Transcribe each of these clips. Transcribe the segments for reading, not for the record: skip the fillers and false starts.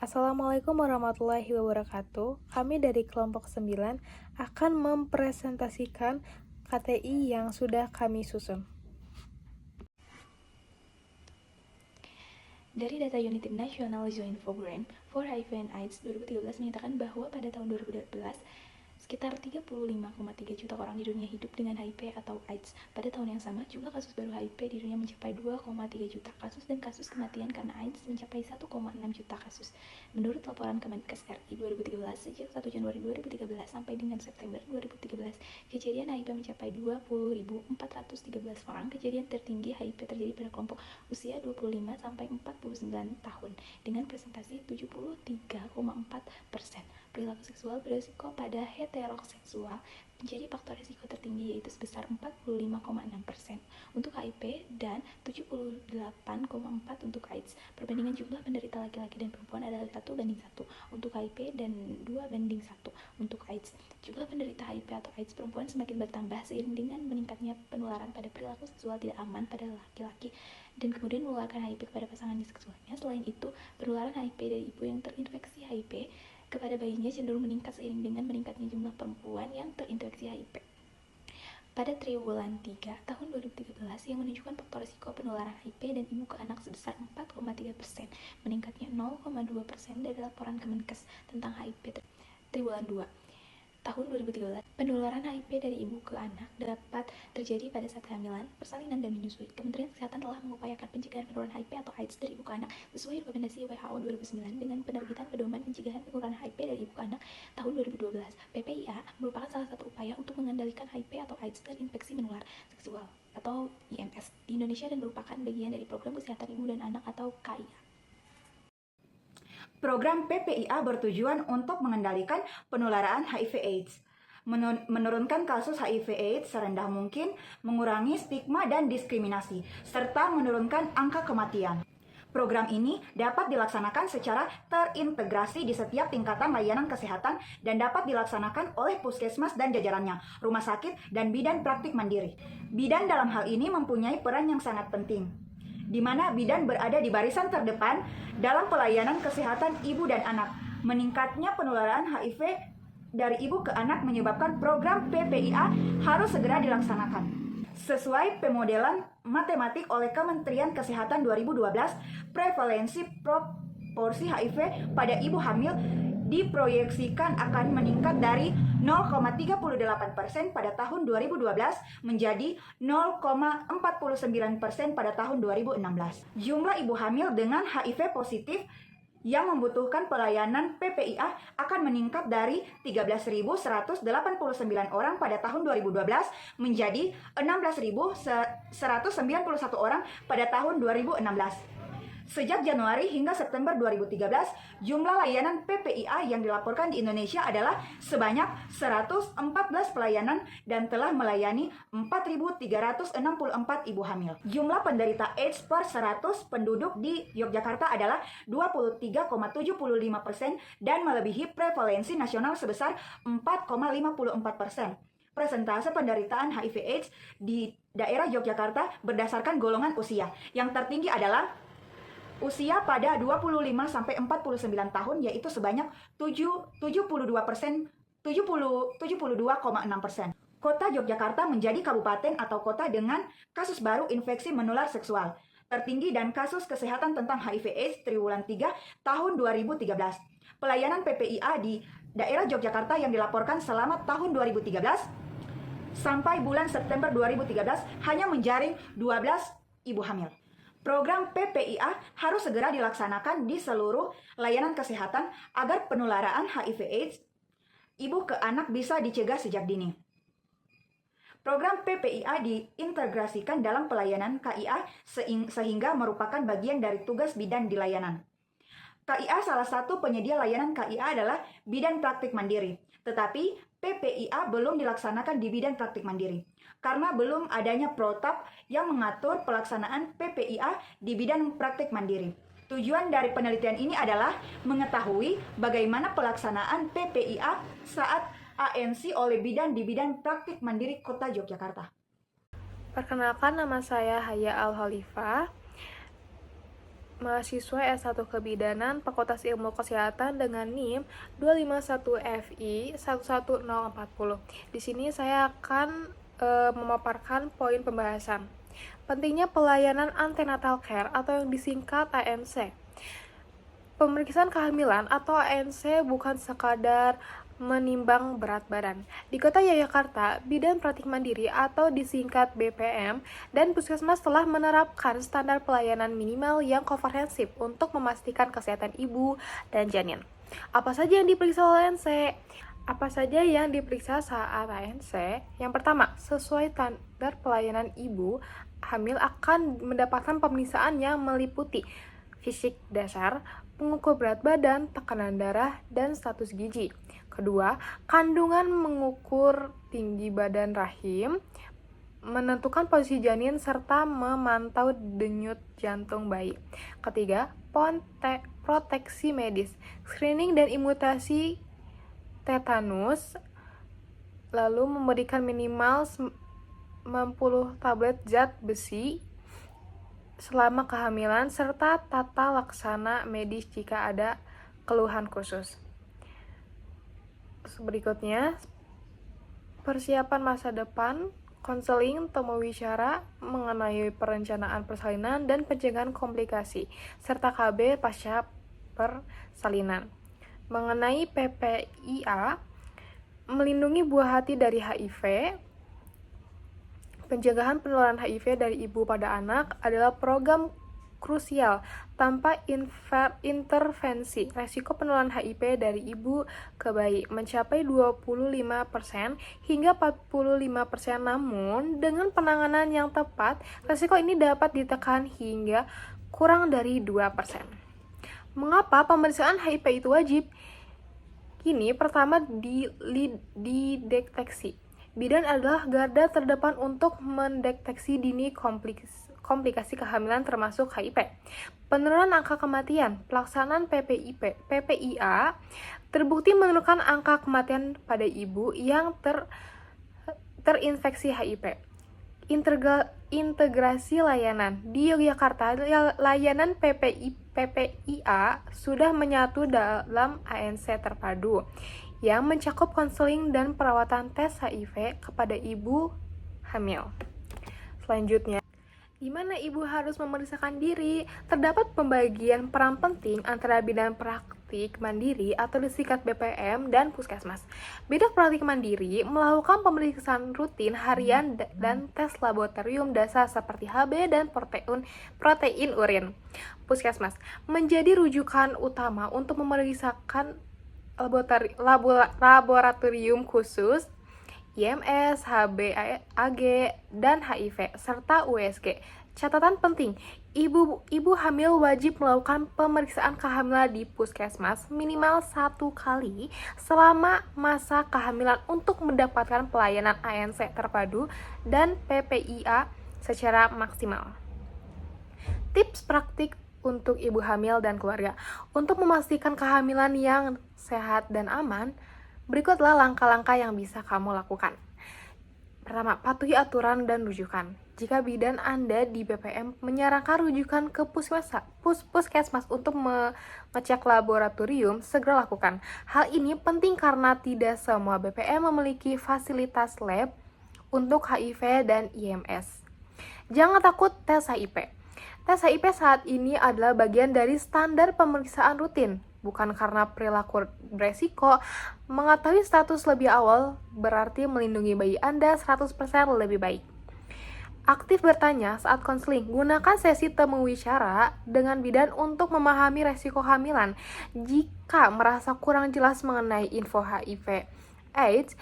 Assalamualaikum warahmatullahi wabarakatuh. Kami dari kelompok 9 akan mempresentasikan KTI yang sudah kami susun. Dari data Unit National Joint Program for HIV and AIDS 2013 menyatakan bahwa pada tahun 2012 sekitar 35,3 juta orang di dunia hidup dengan HIV atau AIDS. Pada tahun yang sama, jumlah kasus baru HIV di dunia mencapai 2,3 juta kasus dan kasus kematian karena AIDS mencapai 1,6 juta kasus. Menurut laporan Kemenkes RI 2013, sejak 1 Januari 2013 sampai dengan September 2013, kejadian HIV mencapai 20.413 orang. Kejadian tertinggi HIV terjadi pada kelompok usia 25 sampai 49 tahun dengan presentasi 73,4%. Perilaku seksual berisiko pada heteroseksual menjadi faktor risiko tertinggi, yaitu sebesar 45,6% untuk HIV dan 78,4% untuk AIDS. Perbandingan jumlah penderita laki-laki dan perempuan adalah 1:1 untuk HIV dan 2:1 untuk AIDS. Jumlah penderita HIV atau AIDS perempuan semakin bertambah seiring dengan meningkatnya penularan pada perilaku seksual tidak aman pada laki-laki dan kemudian menularkan HIV kepada pasangan seksualnya. Selain itu, penularan HIV dari ibu yang terinfeksi HIV kepada bayinya cenderung meningkat seiring dengan meningkatnya jumlah perempuan yang terinfeksi HIV. Pada triwulan 3 tahun 2013 yang menunjukkan faktor risiko penularan HIV dan ibu ke anak sebesar 4,3%, meningkatnya 0,2% dari laporan Kemenkes tentang HIV triwulan 2 tahun 2013. Penularan HIV dari ibu ke anak dapat terjadi pada saat kehamilan, persalinan, dan menyusui. Kementerian Kesehatan telah mengupayakan pencegahan penularan HIV atau AIDS dari ibu ke anak sesuai rekomendasi WHO 2009 dengan penerbitan pedoman pencegahan penularan HIV dari ibu ke anak tahun 2012. PPIA merupakan salah satu upaya untuk mengendalikan HIV atau AIDS dan infeksi menular seksual atau IMS di Indonesia dan merupakan bagian dari program kesehatan ibu dan anak atau KIA. Program PPIA bertujuan untuk mengendalikan penularan HIV/AIDS, menurunkan kasus HIV/AIDS serendah mungkin, mengurangi stigma dan diskriminasi, serta menurunkan angka kematian. Program ini dapat dilaksanakan secara terintegrasi di setiap tingkatan layanan kesehatan dan dapat dilaksanakan oleh puskesmas dan jajarannya, rumah sakit, dan bidan praktik mandiri. Bidan dalam hal ini mempunyai peran yang sangat penting, di mana bidan berada di barisan terdepan dalam pelayanan kesehatan ibu dan anak. Meningkatnya penularan HIV dari ibu ke anak menyebabkan program PPIA harus segera dilaksanakan. Sesuai pemodelan matematik oleh Kementerian Kesehatan 2012, prevalensi proporsi HIV pada ibu hamil diproyeksikan akan meningkat dari 0,38% pada tahun 2012 menjadi 0,49% pada tahun 2016. Jumlah ibu hamil dengan HIV positif yang membutuhkan pelayanan PPIA akan meningkat dari 13.189 orang pada tahun 2012 menjadi 16.191 orang pada tahun 2016. Sejak Januari hingga September 2013, jumlah layanan PPIA yang dilaporkan di Indonesia adalah sebanyak 114 pelayanan dan telah melayani 4.364 ibu hamil. Jumlah penderita AIDS per 100 penduduk di Yogyakarta adalah 23,75% dan melebihi prevalensi nasional sebesar 4,54%. Persentase penderitaan HIV/AIDS di daerah Yogyakarta berdasarkan golongan usia. Yang tertinggi adalah usia pada 25-49 tahun, yaitu sebanyak 72,6%. Kota Yogyakarta menjadi kabupaten atau kota dengan kasus baru infeksi menular seksual tertinggi dan kasus kesehatan tentang HIV/AIDS triwulan 3 tahun 2013. Pelayanan PPIA di daerah Yogyakarta yang dilaporkan selama tahun 2013 sampai bulan September 2013 hanya menjaring 12 ibu hamil. Program PPIA harus segera dilaksanakan di seluruh layanan kesehatan agar penularan HIV/AIDS ibu ke anak bisa dicegah sejak dini. Program PPIA diintegrasikan dalam pelayanan KIA sehingga merupakan bagian dari tugas bidan di layanan. KIA salah satu penyedia layanan KIA adalah bidan praktik mandiri, tetapi PPIA belum dilaksanakan di bidan praktik mandiri karena belum adanya protap yang mengatur pelaksanaan PPIA di bidan praktik mandiri. Tujuan dari penelitian ini adalah mengetahui bagaimana pelaksanaan PPIA saat ANC oleh bidan di bidan praktik mandiri Kota Yogyakarta. Perkenalkan, nama saya Haya Al-Khalifah. mahasiswa S1 Kebidanan Fakultas Ilmu Kesehatan dengan NIM 251FI 11040. Di sini saya akan memaparkan poin pembahasan. Pentingnya pelayanan antenatal care atau yang disingkat ANC. Pemeriksaan kehamilan atau ANC bukan sekadar menimbang berat badan. Di Kota Yogyakarta, Bidan Praktik Mandiri atau disingkat BPM dan Puskesmas telah menerapkan standar pelayanan minimal yang komprehensif untuk memastikan kesehatan ibu dan janin. Apa saja yang diperiksa oleh ANC? Apa saja yang diperiksa saat ANC? Yang pertama, sesuai standar pelayanan ibu hamil akan mendapatkan pemeriksaan yang meliputi fisik dasar, pengukur berat badan, tekanan darah, dan status gizi. Kedua, kandungan mengukur tinggi badan rahim, menentukan posisi janin, serta memantau denyut jantung bayi. Ketiga, proteksi medis, screening dan imunisasi tetanus, lalu memberikan minimal 90 tablet zat besi selama kehamilan, serta tata laksana medis jika ada keluhan khusus. Berikutnya, persiapan masa depan, konseling, temu wicara mengenai perencanaan persalinan dan pencegahan komplikasi, serta KB pasca persalinan. Mengenai PPIA, melindungi buah hati dari HIV, pencegahan penularan HIV dari ibu pada anak adalah program krusial. Tanpa intervensi, resiko penularan HIV dari ibu ke bayi mencapai 25% hingga 45%. Namun, dengan penanganan yang tepat, resiko ini dapat ditekan hingga kurang dari 2%. Mengapa pemeriksaan HIV itu wajib? Kini, pertama dideteksi. Bidan adalah garda terdepan untuk mendeteksi dini komplikasi kehamilan termasuk HIV. Penurunan angka kematian, pelaksanaan PPIA terbukti menurunkan angka kematian pada ibu yang terinfeksi HIV. Integrasi layanan. Di Yogyakarta, layanan PPIA sudah menyatu dalam ANC terpadu yang mencakup konseling dan perawatan tes HIV kepada ibu hamil. Selanjutnya, di mana ibu harus memeriksakan diri? Terdapat pembagian peran penting antara bidan praktik mandiri atau disingkat BPM dan puskesmas. Bidan praktik mandiri melakukan pemeriksaan rutin harian dan tes laboratorium dasar seperti HB dan protein urin. Puskesmas menjadi rujukan utama untuk memeriksakan laboratorium khusus IMS, HbAg, dan HIV, serta USG. Catatan penting, ibu hamil wajib melakukan pemeriksaan kehamilan di puskesmas minimal 1 kali selama masa kehamilan untuk mendapatkan pelayanan ANC terpadu dan PPIA secara maksimal. Tips praktik untuk ibu hamil dan keluarga. Untuk memastikan kehamilan yang sehat dan aman, berikutlah langkah-langkah yang bisa kamu lakukan. Pertama, patuhi aturan dan rujukan. Jika bidan Anda di BPM menyarankan rujukan ke puskesmas untuk mengecek laboratorium, segera lakukan. Hal ini penting karena tidak semua BPM memiliki fasilitas lab untuk HIV dan IMS. Jangan takut tes HIV. Tes HIV saat ini adalah bagian dari standar pemeriksaan rutin, bukan karena perilaku beresiko. Mengetahui status lebih awal berarti melindungi bayi Anda 100% lebih baik. Aktif bertanya saat konseling. Gunakan sesi temu wicara dengan bidan untuk memahami resiko kehamilan. Jika merasa kurang jelas mengenai info HIV AIDS,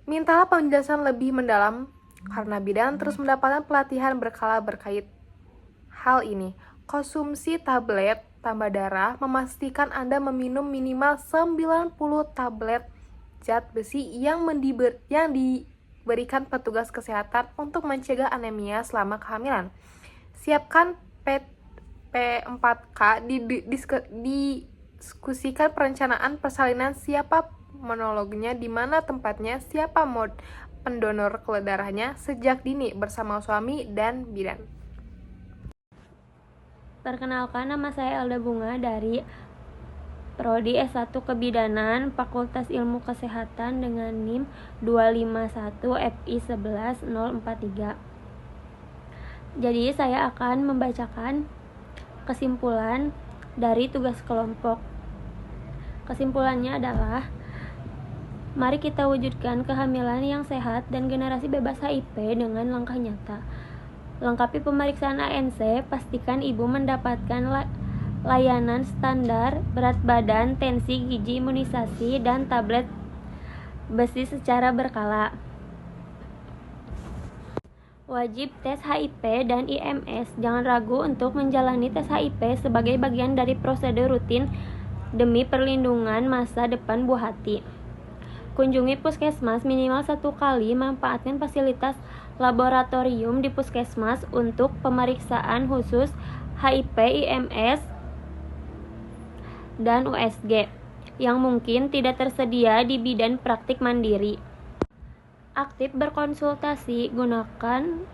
mintalah penjelasan lebih mendalam karena bidan terus mendapatkan pelatihan berkala berkait hal ini. Konsumsi tablet tambah darah, memastikan Anda meminum minimal 90 tablet zat besi yang diberikan petugas kesehatan untuk mencegah anemia selama kehamilan. Siapkan P4K, diskusikan perencanaan persalinan, siapa monolognya, di mana tempatnya, siapa pendonor darahnya sejak dini bersama suami dan bidan. Perkenalkan, nama saya Elda Bunga dari Prodi S1 Kebidanan Fakultas Ilmu Kesehatan dengan NIM 251 FI 11043. Jadi saya akan membacakan kesimpulan dari tugas kelompok. Kesimpulannya adalah, mari kita wujudkan kehamilan yang sehat dan generasi bebas HIV dengan langkah nyata. Lengkapi pemeriksaan ANC, pastikan ibu mendapatkan layanan standar berat badan, tensi, gizi, imunisasi, dan tablet besi secara berkala. Wajib tes HIV dan IMS. Jangan ragu untuk menjalani tes HIV sebagai bagian dari prosedur rutin demi perlindungan masa depan buah hati. Kunjungi puskesmas minimal 1 kali, manfaatkan fasilitas laboratorium di puskesmas untuk pemeriksaan khusus HIV, IMS, dan USG yang mungkin tidak tersedia di bidan praktik mandiri. Aktif berkonsultasi, gunakan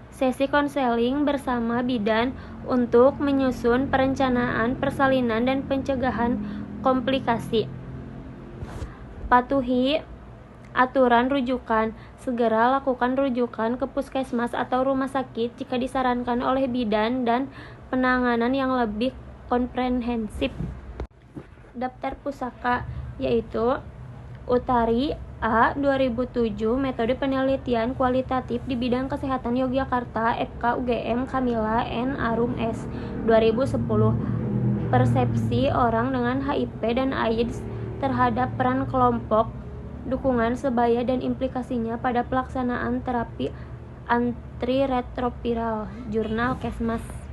sesi konseling bersama bidan untuk menyusun perencanaan persalinan dan pencegahan komplikasi. Patuhi aturan rujukan. Segera lakukan rujukan ke puskesmas atau rumah sakit jika disarankan oleh bidan dan penanganan yang lebih komprehensif. Daftar pusaka yaitu Utari A 2007 Metode Penelitian Kualitatif di Bidang Kesehatan Yogyakarta FK UGM Kamila N Arum S 2010. Persepsi orang dengan HIV dan AIDS terhadap peran kelompok, dukungan sebaya dan implikasinya pada pelaksanaan terapi antiretroviral, Jurnal Kesmas.